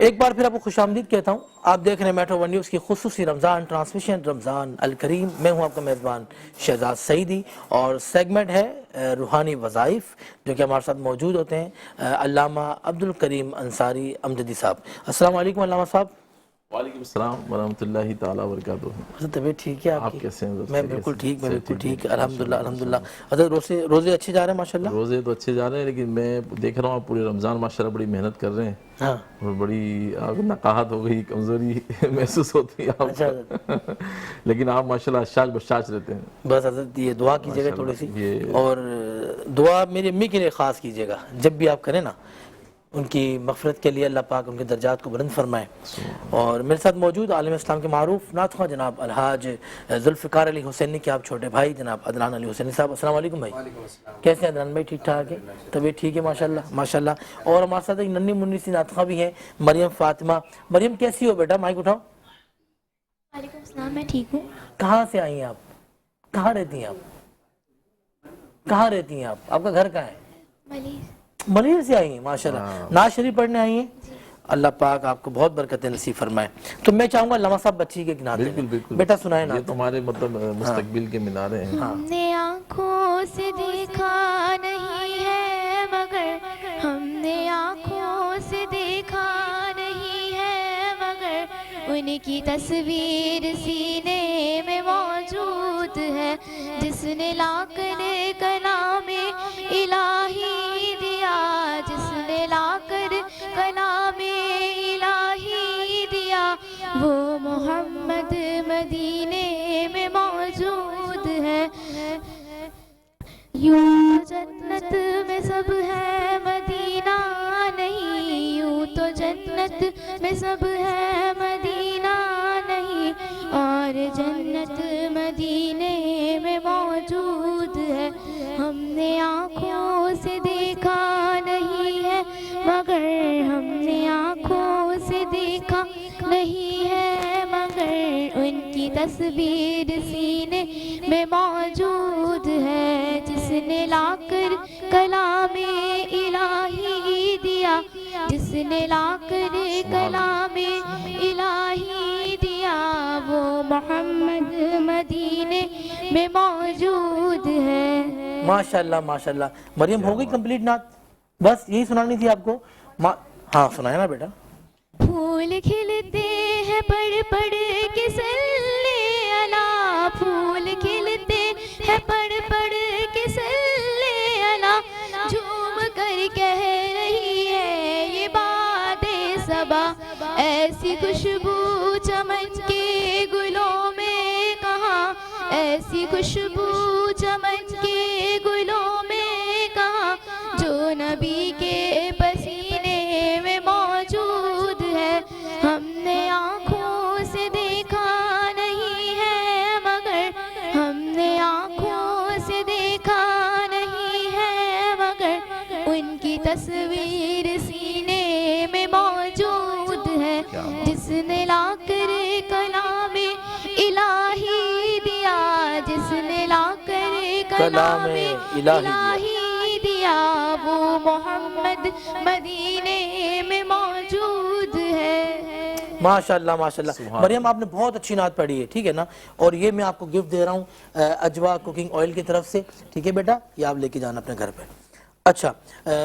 ایک بار پھر آپ کو خوش آمدید کہتا ہوں. آپ دیکھ رہے ہیں میٹرو ون نیوز کی خصوصی رمضان ٹرانسمیشن رمضان الکریم. میں ہوں آپ کا میزبان شہزاد سعیدی اور سیگمنٹ ہے روحانی وظائف جو کہ ہمارے ساتھ موجود ہوتے ہیں علامہ عبدالکریم انصاری امجدی صاحب. السلام علیکم علامہ صاحب. وعلیکم السلام ورحمۃ اللہ تعالیٰ وبرکاتہ. حضرت طبیعت ٹھیک ہے آپ کی؟ کیسے ہیں؟ میں بالکل ٹھیک الحمدللہ. حضرت روزے اچھے جا رہے ہیں ماشاءاللہ؟ روزے تو اچھے جا رہے ہیں لیکن میں دیکھ رہا ہوں آپ پورے رمضان ماشاءاللہ بڑی محنت کر رہے ہیں. ہاں اور بڑی نقاہت ہو گئی، کمزوری محسوس ہوتی ہے آپ کو. لیکن آپ ماشاءاللہ اشاج بشاج رہتے ہیں. بس حضرت یہ دعا کیجیے گا تھوڑی سی، اور دعا میری امی کے لیے خاص کیجیے گا جب بھی آپ کریں نا، ان کی مغفرت کے لیے اللہ پاک ان کے درجات کو بلند فرمائے. اور میرے ساتھ موجود عالم اسلام کے معروف نعت خواں جناب الحاج ذوالفقار علی حسینی کے آپ چھوٹے بھائی جناب عدنان علی حسینی صاحب. السلام علیکم بھائی. کیسے ہیں عدنان بھائی؟ ٹھیک ٹھاک ہے، طبیعت ٹھیک ہے ماشاءاللہ ماشاءاللہ. اور ہمارے ساتھ ایک ننھی منی سی نعت خواں بھی ہیں مریم فاطمہ. مریم کیسی ہو بیٹا؟ مائک اٹھاؤ. وعلیکم السلام، میں ٹھیک ہوں. کہاں سے آئی ہیں آپ؟ کہاں رہتی ہیں آپ؟ کہاں رہتی ہیں آپ؟ آپ کا گھر کہاں ہے؟ ملیح. ملیح سے آئی ہیں ماشاءاللہ. نعت شریف پڑھنے آئی ہیں. اللہ پاک آپ کو بہت برکت نصیب فرمائے. تو میں چاہوں گا علامہ صاحب بچی کے نعت بالکل بالکل بیٹا سنائے یہ نعت. تمہارے مطلب مستقبل کے مینارے ہیں. ہم نے آنکھوں سے دیکھا نہیں ہے مگر، ہم نے آنکھوں سے دیکھا نہیں ہے مگر، ان کی تصویر سینے میں موجود ہے. جس نے لا کر کلام الہی دیا، جس نے لا کر کلام الہی دیا، وہ محمد مدینے میں موجود ہے. یوں جنت میں سب ہے مدینہ نہیں، یوں تو جنت میں سب ہے مدینہ نہیں، اور جنت مدینے میں موجود ہے. ہم نے آنکھوں سے دیکھا نہیں ہے مگر، ہم نے آنکھوں سے دیکھا نہیں ہے مگر، ان کی تصویر سینے میں موجود ہے. جس نے لا کر کلام الہی دیا، جس نے لا کر کلام الہی دیا، وہ محمد مدینے میں موجود ہے. ماشاءاللہ ماشاءاللہ. مریم ہو گئی کمپلیٹ نعت؟ بس یہی سنانی تھی آپ کو؟ ہاں سنائے نا بیٹا. پھول کھلتے ہیں پڑھ پڑھ کے صلی علی، پھول کھلتے ہیں پڑھ پڑھ کے صلی علی، جھوم کر کہہ رہی ہے یہ باد صبا، ایسی خوشبو چمن کے گلوں میں کہاں، ایسی خوشبو چمن کے گلوں میں کہاں، جو نبی کے پسینے میں موجود ہے. ہم نے آنکھوں سے دیکھا نہیں ہے مگر، ہم نے آنکھوں سے دیکھا نہیں ہے مگر، ان کی تصویر سینے میں موجود ہے. جس نے لا کر کلام الہی دیا، جس نے لا کر کلام الہی دیا، وہ محمد مدینے میں موجود ہے. ماشاءاللہ ماشاءاللہ. مریم آپ نے بہت اچھی نعت پڑھی ہے، ٹھیک ہے نا؟ اور یہ میں آپ کو گفٹ دے رہا ہوں اجوا کوکنگ آئل کی طرف سے، ٹھیک ہے بیٹا؟ یہ آپ لے کے جانا اپنے گھر پہ. اچھا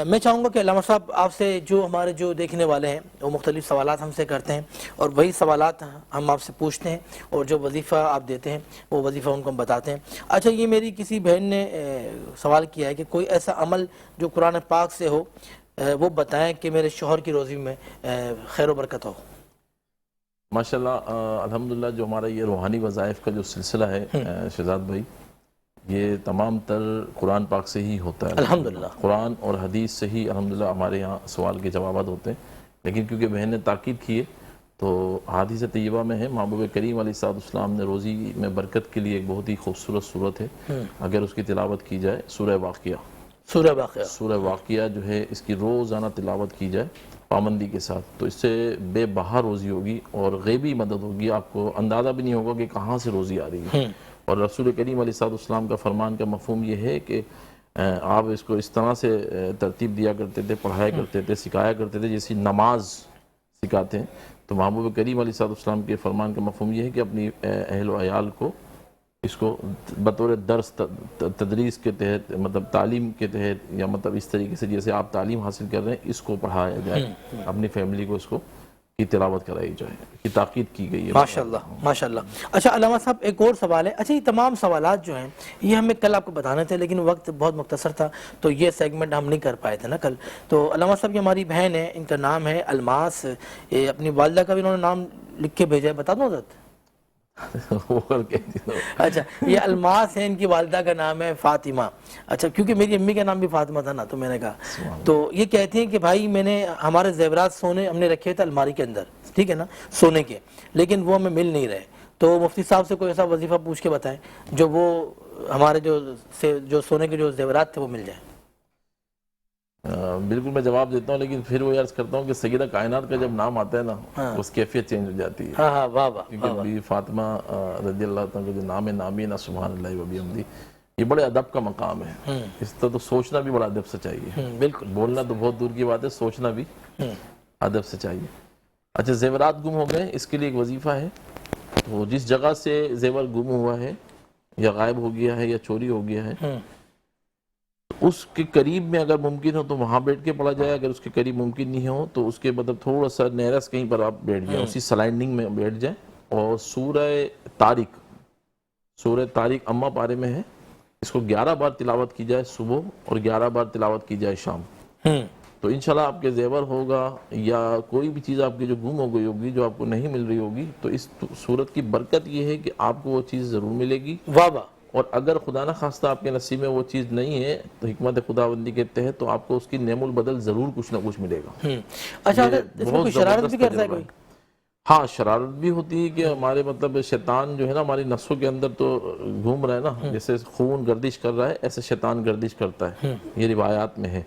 میں چاہوں گا کہ علامہ صاحب آپ سے جو ہمارے جو دیکھنے والے ہیں وہ مختلف سوالات ہم سے کرتے ہیں، اور وہی سوالات ہم آپ سے پوچھتے ہیں، اور جو وظیفہ آپ دیتے ہیں وہ وظیفہ ان کو ہم بتاتے ہیں. اچھا یہ میری کسی بہن نے سوال کیا ہے کہ کوئی ایسا عمل جو قرآن پاک سے ہو وہ بتائیں کہ میرے شوہر کی روزی میں خیر و برکت ہو. ماشاءاللہ الحمدللہ جو ہمارا یہ روحانی وظائف کا جو سلسلہ ہے شہزاد بھائی، یہ تمام تر قرآن پاک سے ہی ہوتا ہے الحمدللہ. قرآن اور حدیث سے ہی الحمدللہ ہمارے یہاں سوال کے جوابات ہوتے ہیں. لیکن کیونکہ بہن نے تاکید کی ہے تو حدیث طیبہ میں ہے، محبوب کریم علیہ السلام نے روزی میں برکت کے لیے ایک بہت ہی خوبصورت صورت ہے، اگر اس کی تلاوت کی جائے، سورہ واقعہ. سورہ واقعہ جو ہے اس کی روزانہ تلاوت کی جائے پابندی کے ساتھ، تو اس سے بے بہا روزی ہوگی اور غیبی مدد ہوگی. آپ کو اندازہ بھی نہیں ہوگا کہ کہاں سے روزی آ رہی ہے. اور رسول کریم علیہ السلام کا فرمان کا مفہوم یہ ہے کہ آپ اس کو اس طرح سے ترتیب دیا کرتے تھے، پڑھایا کرتے تھے، سکھایا کرتے تھے جیسی نماز سکھاتے ہیں. تو محبوب کریم علیہ الصلوۃ والسلام کے فرمان کا مفہوم یہ ہے کہ اپنی اہل و عیال کو اس کو بطور درس تدریس کے تحت مطلب تعلیم کے تحت یا مطلب اس طریقے سے جیسے آپ تعلیم حاصل کر رہے ہیں اس کو پڑھایا جائے, اپنی فیملی کو اس کو کی تلاوت کرائی جائے, کی تاکید کی گئی ہے. ماشاءاللہ ماشاءاللہ. اچھا علامہ صاحب ایک اور سوال ہے. اچھا یہ تمام سوالات جو ہیں یہ ہمیں کل آپ کو بتانے تھے لیکن وقت بہت مختصر تھا تو یہ سیگمنٹ ہم نہیں کر پائے تھے نا کل. تو علامہ صاحب یہ ہماری بہن ہے, ان کا نام ہے الماس, اپنی والدہ کا بھی انہوں نے نام لکھ کے بھیجا ہے, بتا دوں حضرت؟ اچھا یہ الماس ہے, ان کی والدہ کا نام ہے فاطمہ. اچھا کیونکہ میری امی کا نام بھی فاطمہ تھا نا تو میں نے کہا, تو یہ کہتی ہیں کہ بھائی میں نے ہمارے زیورات سونے ہم نے رکھے تھے الماری کے اندر, ٹھیک ہے نا, سونے کے, لیکن وہ ہمیں مل نہیں رہے. تو مفتی صاحب سے کوئی ایسا وظیفہ پوچھ کے بتائیں جو وہ ہمارے جو سونے کے جو زیورات تھے وہ مل جائیں. بالکل میں جواب دیتا ہوں, لیکن پھر وہ عرض کرتا ہوں کہ سیدہ کائنات کا جب نام آتا ہے نا اس کیفیت چینج ہو جاتی ہے. ہاں واہ واہ. کیونکہ بی فاطمہ رضی اللہ تعالیٰ کا جو نام ہے نامی نا سبحان اللہ و بحمدہ, یہ بڑے ادب کا مقام ہے. اس طرح تو سوچنا بھی بڑا ادب سے چاہیے. بالکل بولنا تو بہت دور کی بات ہے, سوچنا بھی ادب سے چاہیے. اچھا زیورات گم ہو گئے, اس کے لیے ایک وظیفہ ہے. تو جس جگہ سے زیور گم ہوا ہے یا غائب ہو گیا ہے یا چوری ہو گیا ہے اس کے قریب میں اگر ممکن ہو تو وہاں بیٹھ کے پڑھا جائے. اگر اس کے قریب ممکن نہیں ہو تو اس کے مطلب تھوڑا سا نیرس کہیں پر آپ بیٹھ جائیں, اسی سلائنڈنگ میں بیٹھ جائیں. اور سورہ طارق امہ پارے میں ہے, اس کو 11 بار تلاوت کی جائے صبح اور 11 بار تلاوت کی جائے شام. تو انشاءاللہ آپ کے زیور ہوگا یا کوئی بھی چیز آپ کی جو گم ہو گئی ہوگی, جو آپ کو نہیں مل رہی ہوگی, تو اس صورت کی برکت یہ ہے کہ آپ کو وہ چیز ضرور ملے گی. واہ واہ. اور اگر خدا نہ خواستہ آپ کے نصیب میں وہ چیز نہیں ہے تو حکمت خداوندی کے تحت تو آپ کو اس کی نعم البدل ضرور کچھ نہ کچھ ملے گا. اچھا اس میں کوئی شرارت بھی کرتا ہے کوئی؟ ہاں شرارت بھی ہوتی ہے کہ ہمارے مطلب شیطان جو ہے نا ہماری نسوں کے اندر تو گھوم رہا ہے نا, جیسے خون گردش کر رہا ہے ایسے شیطان گردش کرتا ہے, یہ روایات میں ہے.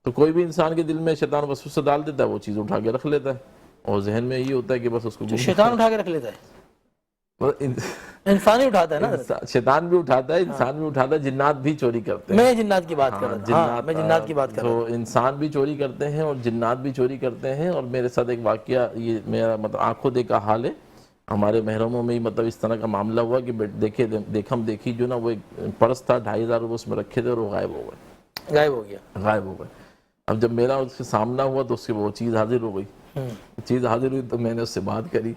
تو کوئی بھی انسان کے دل میں شیطان وسوسہ ڈال دیتا ہے, وہ چیز اٹھا کے رکھ لیتا ہے اور ذہن میں یہ ہوتا ہے کہ بس اس کو شیطان اٹھا کے رکھ لیتا ہے. انسان ہی اٹھاتا ہے نا, شیطان بھی اٹھاتا ہے, انسان بھی اٹھاتا ہے, جنات بھی چوری کرتے ہیں. میں جنات کی بات کر رہا ہوں, میں جنات کی بات کر رہا ہوں. تو انسان بھی چوری کرتے ہیں اور جنات بھی چوری کرتے ہیں. اور میرے ساتھ ایک واقعہ, یہ میرا مطلب آنکھوں دیکھا حال ہے, ہمارے محرموں میں ہی مطلب اس طرح کا معاملہ ہوا کہ دیکھم دیکھی جو نا وہ ایک پرس تھا 2500 روپے اس میں رکھے تھے اور وہ غائب ہو گئے. غائب ہو گئے. اب جب میرا اس سے سامنا ہوا تو اس کی وہ چیز حاضر ہو گئی. چیز حاضر ہوئی تو میں نے اس سے بات کری.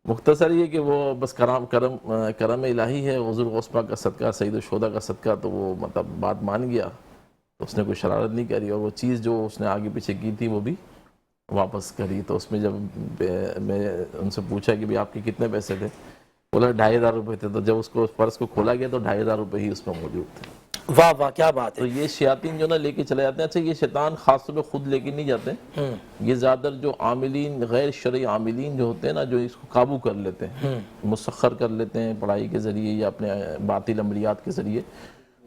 مختصر یہ کہ وہ بس کرم الہی ہے, حضور غوث پاک کا صدقہ, سید الشہداء کا صدقہ, تو وہ مطلب بات مان گیا. اس نے کوئی شرارت نہیں کری اور وہ چیز جو اس نے آگے پیچھے کی تھی وہ بھی واپس کری. تو اس میں جب میں ان سے پوچھا کہ آپ کے کتنے پیسے تھے, بولا 2500 روپے تھے. تو جب اس کو پرس کو کھولا گیا تو 2500 روپے ہی اس میں موجود تھے. واہ واہ کیا بات ہے. تو یہ شیاطین جو نا لے کے چلے جاتے ہیں. اچھا یہ شیطان خاص طور پہ خود لے کے نہیں جاتے, یہ زیادہ تر جو عاملین غیر شرعی عاملین جو ہوتے ہیں نا, جو اس کو قابو کر لیتے ہیں, مسخر کر لیتے ہیں پڑھائی کے ذریعے یا اپنے باطل عملیات کے ذریعے,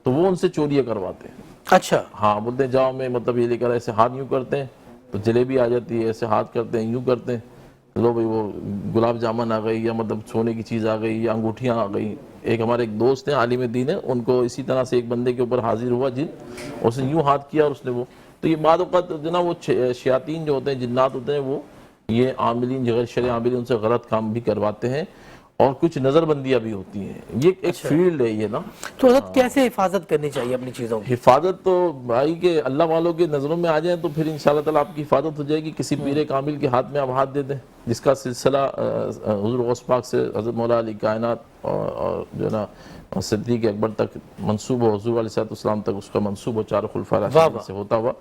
تو وہ ان سے چوریاں کرواتے ہیں. اچھا ہاں بولتے ہیں جاؤ میں مطلب یہ لے کر, ایسے ہاتھ یوں کرتے ہیں تو جلیبی آ جاتی ہے, ایسے ہاتھ کرتے ہیں یوں کرتے ہیں, لو بھائی وہ گلاب جامن آ گئی یا مطلب سونے کی چیز آ گئی یا انگوٹھیاں آ گئی. ایک ہمارے ایک دوست ہیں عالم دین ہے, ان کو اسی طرح سے ایک بندے کے اوپر حاضر ہوا جن, اس نے یوں ہاتھ کیا اور اس نے وہ. تو یہ بعض اوقات جو نا وہ شیاطین جو ہوتے ہیں, جنات ہوتے ہیں, وہ یہ عاملین غیر شرعی عاملین ان سے غلط کام بھی کرواتے ہیں اور کچھ نظر بندیاں بھی ہوتی ہیں. یہ ایک فیلڈ ہے یہ نا. تو حضرت کیسے حفاظت کرنی چاہیے اپنی چیزوں کی؟ حفاظت تو بھائی کہ اللہ والوں کے نظروں میں آ جائیں تو پھر انشاءاللہ تعالیٰ آپ کی حفاظت ہو جائے گی. کسی پیر کامل کے ہاتھ میں آپ ہاتھ دے دیں, جس کا سلسلہ حضور غوث پاک سے حضرت مولا علی کائنات اور جو نا صدیق اکبر تک منسوب ہو, حضور علیہ السلام تک اس کا منسوب ہو, 4 خلفاء راشدین سے ہوتا ہوا,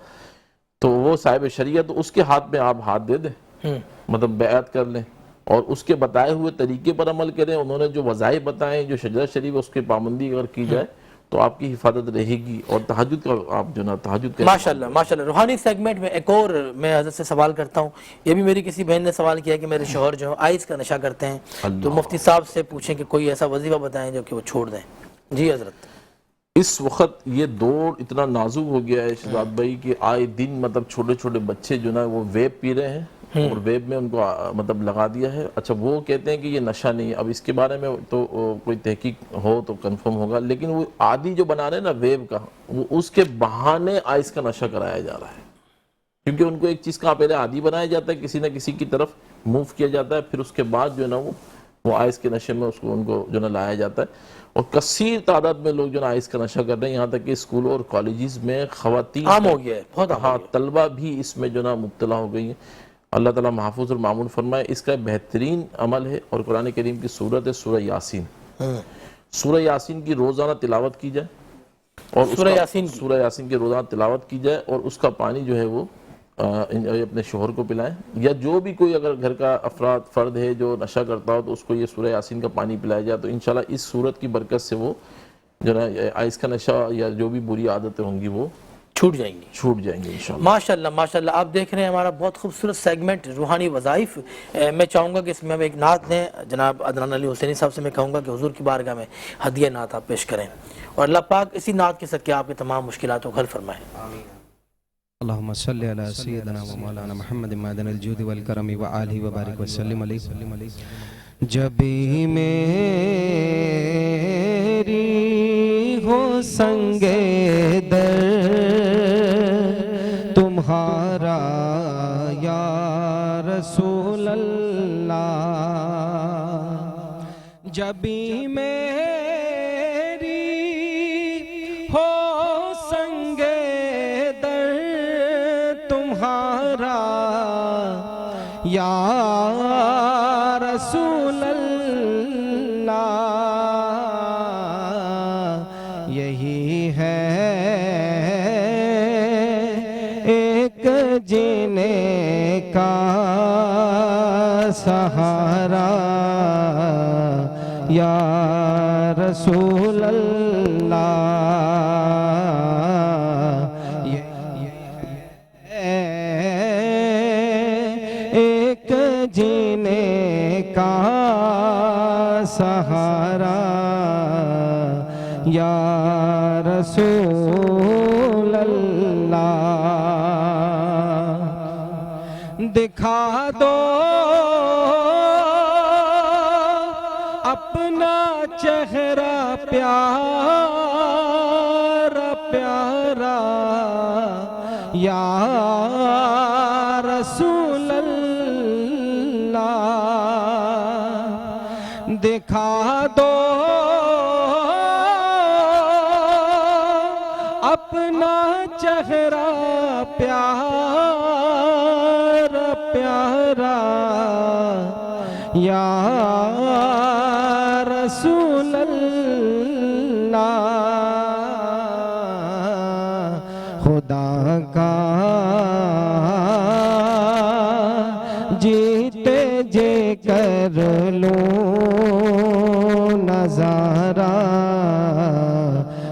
تو وہ صاحب شریعت, اس کے ہاتھ میں آپ ہاتھ دے دیں, مطلب بیعت کر لیں اور اس کے بتائے ہوئے طریقے پر عمل کریں. انہوں نے جو وظائف بتائیں, جو شجرہ شریف اس کی پابندی اگر کی جائے تو آپ کی حفاظت رہے گی. اور تہجد کا آپ جو نا تہجد کا ماشاءاللہ ماشاءاللہ. روحانی سیگمنٹ میں ایک اور میں حضرت سے سوال کرتا ہوں. یہ بھی میری کسی بہن نے سوال کیا کہ میرے شوہر جو آئس کا نشہ کرتے ہیں, تو مفتی صاحب سے پوچھیں کہ کوئی ایسا وظیفہ بتائیں جو کہ وہ چھوڑ دیں. جی حضرت. اس وقت یہ دور اتنا نازک ہو گیا ہے شہزاد بھائی کہ آئے دن مطلب چھوٹے چھوٹے بچے جو نا وہ ویب پی رہے ہیں اور ویب میں ان کو مطلب لگا دیا ہے. اچھا وہ کہتے ہیں کہ یہ نشہ نہیں ہے, اب اس کے بارے میں تو کوئی تحقیق ہو تو کنفرم ہوگا, لیکن وہ عادی جو بنا رہے ہیں نا ویب کا, وہ اس کے بہانے آئس کا نشہ کرایا جا رہا ہے. کیونکہ ان کو ایک چیز کا پہلے عادی بنایا جاتا ہے، کسی نہ کسی کی طرف موو کیا جاتا ہے، پھر اس کے بعد جو ہے نا وہ آئس کے نشے میں ان کو جو ہے نا لایا جاتا ہے، اور کثیر تعداد میں لوگ جو ہے نا آئس کا نشہ کر رہے ہیں، یہاں تک کہ اسکولوں اور کالجز میں خواتین عام ہو گیا ہے، بہت عام ہو ہاں گیا ہے۔ طلبہ بھی اس میں جو ہے نا مبتلا ہو گئی ہیں۔ اللہ تعالیٰ محفوظ اور معمول فرمائے۔ اس کا بہترین عمل ہے اور قرآن کریم کی سورت ہے سورہ یاسین۔ سورہ یاسین کی روزانہ تلاوت کی جائے، اور سورہ یاسین کی سورہ یاسین کی روزانہ تلاوت کی جائے، اور اس کا پانی جو ہے وہ اپنے شوہر کو پلائیں، یا جو بھی کوئی اگر گھر کا فرد ہے جو نشہ کرتا ہو تو اس کو یہ سورہ یاسین کا پانی پلایا جائے، تو انشاءاللہ اس سورت کی برکت سے وہ جو ہے نا آئس کا نشہ یا جو بھی بری عادتیں ہوں گی وہ چھوٹ جائیں گی۔ چھوٹ جائیں گے انشاءاللہ۔ ماشاءاللہ ماشاءاللہ، آپ دیکھ رہے ہیں ہمارا بہت خوبصورت سیگمنٹ روحانی وظائف۔ میں چاہوں گا کہ اس میں ہم ایک نعت دیں، جناب عدنان علی حسینی صاحب سے میں کہوں گا کہ حضور کی بارگاہ میں ہدیہ نعت آپ پیش کریں، اور اللہ پاک اسی نعت کے صدقے آپ کے تمام مشکلات کو حل فرمائیں۔ اللہم صلی علی سیدنا و مولانا محمد معدن الجود والکرم وآلہ وبارک وسلم علیہ۔ جبھی میری ہو سنگ در تمہارا یا رسول اللہ، جبھی میری ہو سنگ در تمہارا یا رسول اللہ، یہی ہے ایک جینے کا سہارا یا رسول اللہ، ایک جینے کا سہارا یا رسول اللہ، دکھا دو اپنا چہرہ پیارا پیارا یا رسول اللہ، دکھا دو اپنا چہرہ پیارا پیارا یا رسول اللہ، خدا کا جیتے جے کر لوں نظارہ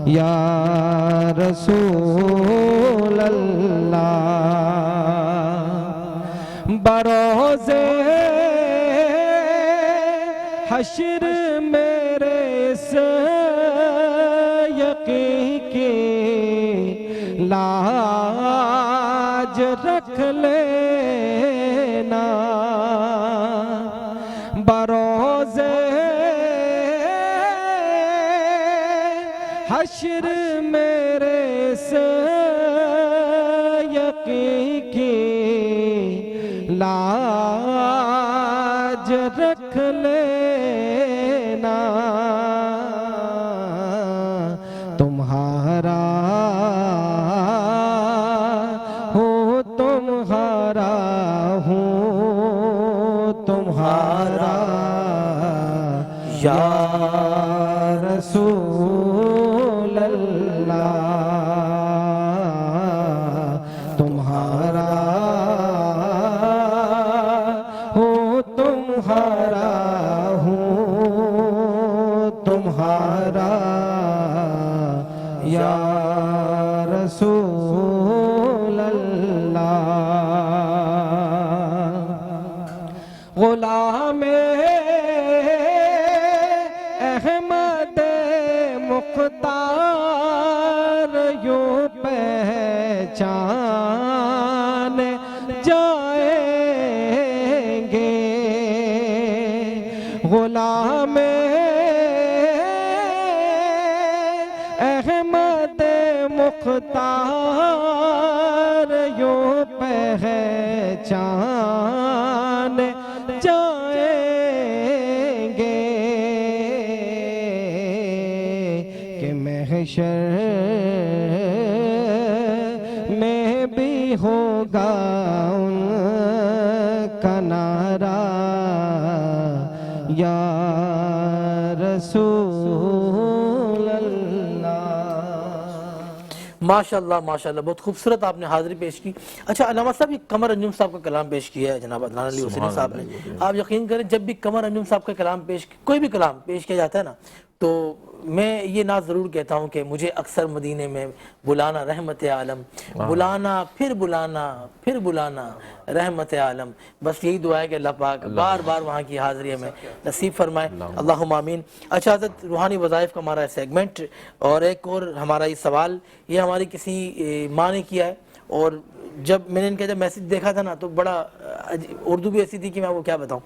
یا رسول اللہ، بروز حشر میرے اس یقین کی لاج رکھ لینا، بروز حشر میرے اس یقین کی لاج رکھ لینا، تمہارا ہوں تمہارا ہوں تمہارا یا رسول اللہ، تمہارا ہوں تمہارا ہوں تمہارا یا رسول اللہ، غلام احمد مختار یوں پہچان جائیں گے، غلام احمد مختار یوں پہچان محشر میں بھی ہوگا ان کا نعرہ یا رسول اللہ۔ ماشاءاللہ ماشاءاللہ، بہت خوبصورت آپ نے حاضری پیش کی۔ اچھا علامہ صاحب، یہ قمر انجم صاحب کا کلام پیش کیا ہے جناب عدنان علی حسینی صاحب نے۔ آپ یقین کریں جب بھی قمر انجم صاحب کا کلام کوئی بھی کلام پیش کیا جاتا ہے نا، تو میں یہ نہ ضرور کہتا ہوں کہ مجھے اکثر مدینے میں بلانا رحمت عالم، بلانا پھر بلانا پھر بلانا رحمت عالم۔ بس یہی دعا ہے کہ اللہ پاک بار بار وہاں کی حاضری ہمیں نصیب فرمائے، اللہم آمین۔ اچھا حضرت، روحانی وظائف کا ہمارا سیگمنٹ، اور ایک اور ہمارا یہ سوال، یہ ہماری کسی ماں نے کیا ہے، اور جب میں نے ان کا جب میسج دیکھا تھا نا تو بڑا اردو بھی ایسی تھی کہ میں وہ کیا بتاؤں،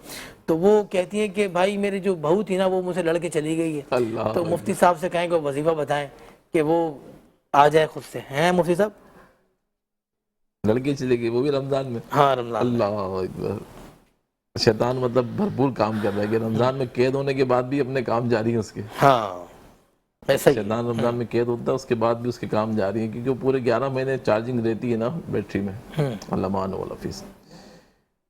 تو وہ کہتی ہیں کہ بھائی میری جو بہو تھی نا وہ مجھ سے لڑ کے چلی گئی ہے، تو مفتی صاحب سے کہیں کہ وظیفہ بتائیں کہ وہ آ جائے خود سے۔ ہیں مفتی صاحب؟ لڑکے چلے گئے وہ بھی رمضان میں؟ ہاں رمضان۔ اللہ اکبر، شیطان مطلب بھرپور کام کر رہا ہے کہ رمضان میں قید ہونے کے بعد بھی اپنے کام جاری ہیں اس کے۔ ہاں ایسا ہی شیطان رمضان میں قید ہوتا ہے، اس کے بعد بھی اس کے کام جاری ہیں، کیونکہ وہ پورے 11 مہینے چارجنگ رہتی ہے نا بیٹری میں۔ اللہ مان والحفیظ۔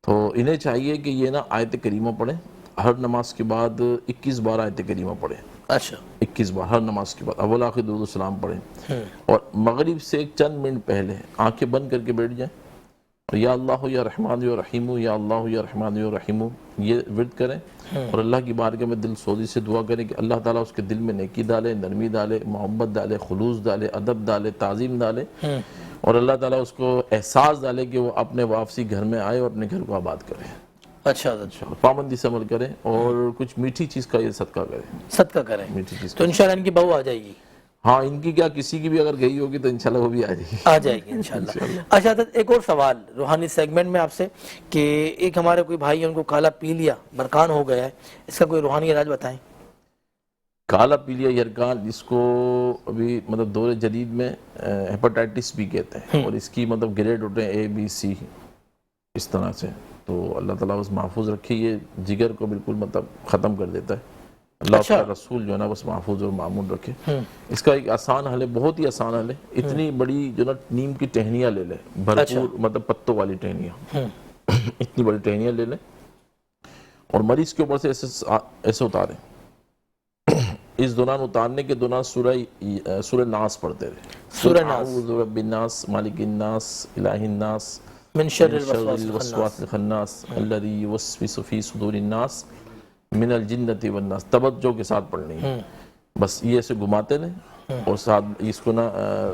تو انہیں چاہیے کہ یہ نا آیت کریمہ پڑھیں، ہر نماز کے بعد 21 بار آیت کریمہ پڑھیں۔ اچھا 21 بار ہر نماز کے بعد اول آخر درود و سلام پڑھیں، اور مغرب سے چند منٹ پہلے آنکھیں بند کر کے بیٹھ جائیں، اور یا اللہ یا رحمان یا رحیم، یا اللہ یا رحمان یا رحیم یہ ورد کریں، اور اللہ کی بارگاہ میں دل سوزی سے دعا کریں کہ اللہ تعالیٰ اس کے دل میں نیکی ڈالے، نرمی ڈالے، محبت ڈالے، خلوص ڈالے، ادب ڈالے، تعظیم ڈالے، اور اللہ تعالیٰ اس کو احساس ڈالے کہ وہ اپنے واپسی گھر میں آئے اور اپنے گھر کو آباد کرے۔ اچھا اچھا، پابندی سے عمل کریں، اور کچھ میٹھی چیز کا یہ صدقہ کریں، صدقہ کریں، میٹھی چیز تو انشاءاللہ ان کی بہو آ جائے گی۔ ہاں ان کی کیا کسی کی بھی اگر گئی ہوگی تو انشاءاللہ وہ بھی آ جائے گی، آ جائے گی انشاءاللہ۔ اچھا حضرت، ایک اور سوال روحانی سیگمنٹ میں آپ سے، کہ ایک ہمارے کوئی بھائی ہیں ان کو کالا پی لیا، برکان ہو گیا ہے، اس کا کوئی روحانی علاج بتائیں۔ کالا پیلیا یرکان، جس کو ابھی مطلب دور جدید میں ہیپاٹائٹس بھی کہتے ہیں، اور اس کی مطلب گریڈ ہوتے ہیں A B C اس طرح سے، تو اللہ تعالیٰ بس محفوظ رکھے، یہ جگر کو بالکل مطلب ختم کر دیتا ہے، اللہ کا رسول جو ہے نا بس محفوظ اور معمول رکھے۔ اس کا ایک آسان حل ہے، بہت ہی آسان حل ہے، اتنی بڑی جو نا نیم کی ٹہنیاں لے لیں، بھرپور مطلب پتوں والی ٹہنیاں، اتنی بڑی ٹہنیاں لے لیں، اور مریض کے اوپر سے ایسے اتاریں، اس دوران اتارنے کے دوران سورہ ناس پڑھتے رہے، سورہ ناس، اعوذ برب الناس مالک الناس الہ الناس من شر الوسواس الخناس الذی یوسوس فی صدور الناس من الجنۃ والناس، توجہ کے ساتھ پڑھنی ہے، بس یہ ایسے گھماتے رہیں، اور ساتھ اس کو نا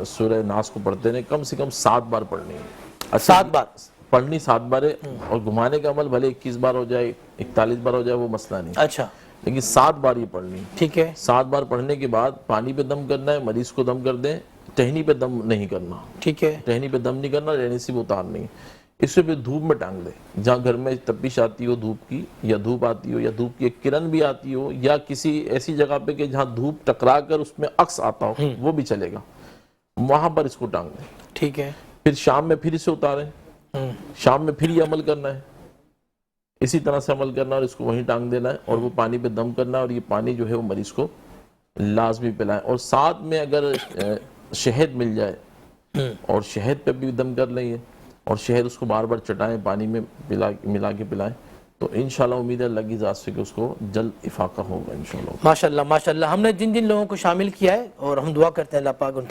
سورہ ناس کو پڑھتے رہیں، کم سے کم 7 بار پڑھنی ہے، 7 بار پڑھنی 7 بار ہے، اور گھمانے کا عمل بھلے 21 بار ہو جائے 41 بار ہو جائے وہ مسئلہ نہیں، اچھا لیکن 7 بار یہ پڑھنی ہے۔ ٹھیک ہے، 7 بار پڑھنے کے بعد پانی پہ دم کرنا ہے، مریض کو دم کر دیں، ٹہنی پہ دم نہیں کرنا، ٹھیک ہے، ٹہنی پہ دم نہیں کرنا، رہنے سے بھی اتارنی ہے، اس سے پھر دھوپ میں ٹانگ دیں، جہاں گھر میں تپش آتی ہو دھوپ کی، یا دھوپ آتی ہو، یا دھوپ کی ایک کرن بھی آتی ہو، یا کسی ایسی جگہ پہ کہ جہاں دھوپ ٹکرا کر اس میں عکس آتا ہو وہ بھی چلے گا، وہاں پر اس کو ٹانگ دیں، ٹھیک ہے، پھر شام میں پھر اسے اتاریں، شام میں پھر یہ عمل کرنا ہے، اسی طرح سے عمل کرنا، اور اس کو وہیں ٹانگ دینا ہے، اور وہ پانی پہ دم کرنا ہے، اور یہ پانی جو ہے وہ مریض کو لازمی پلائیں، اور ساتھ میں اگر شہد مل جائے اور شہد پہ بھی دم کر لیں، اور شہد اس کو بار بار چٹائیں، پانی میں ملا کے پلائیں، تو انشاءاللہ امید ہے اللہ کی ذات سے کہ اس کو جلد افاقہ ہوگا انشاءاللہ۔ ماشاءاللہ ماشاءاللہ، ہم نے جن جن لوگوں کو شامل کیا ہے، اور ہم دعا کرتے ہیں اللہ پاک ان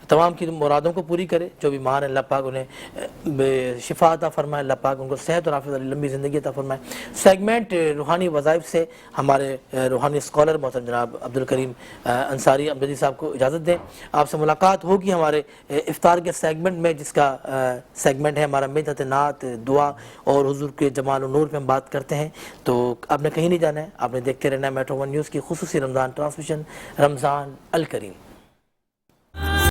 تمام کی مرادوں کو پوری کرے، جو بیمار ہیں اللہ پاک انہیں شفا عطا فرمائے، اللہ پاک ان کو صحت اور عافیت والی لمبی زندگی عطا فرمائے۔ سیگمنٹ روحانی وظائف سے ہمارے روحانی اسکالر محترم جناب عبدالکریم انصاری امجدی صاحب کو اجازت دیں، آپ سے ملاقات ہوگی ہمارے افطار کے سیگمنٹ میں، جس کا سیگمنٹ ہے ہمارا مدحت نعت، دعا اور حضور کے جمال و نور پہ ہم بات کرتے ہیں۔ تو آپ نے کہیں نہیں جانا ہے، آپ نے دیکھتے رہنا ہے میٹرو 1 نیوز کی خصوصی رمضان ٹرانسمیشن، رمضان الکریم۔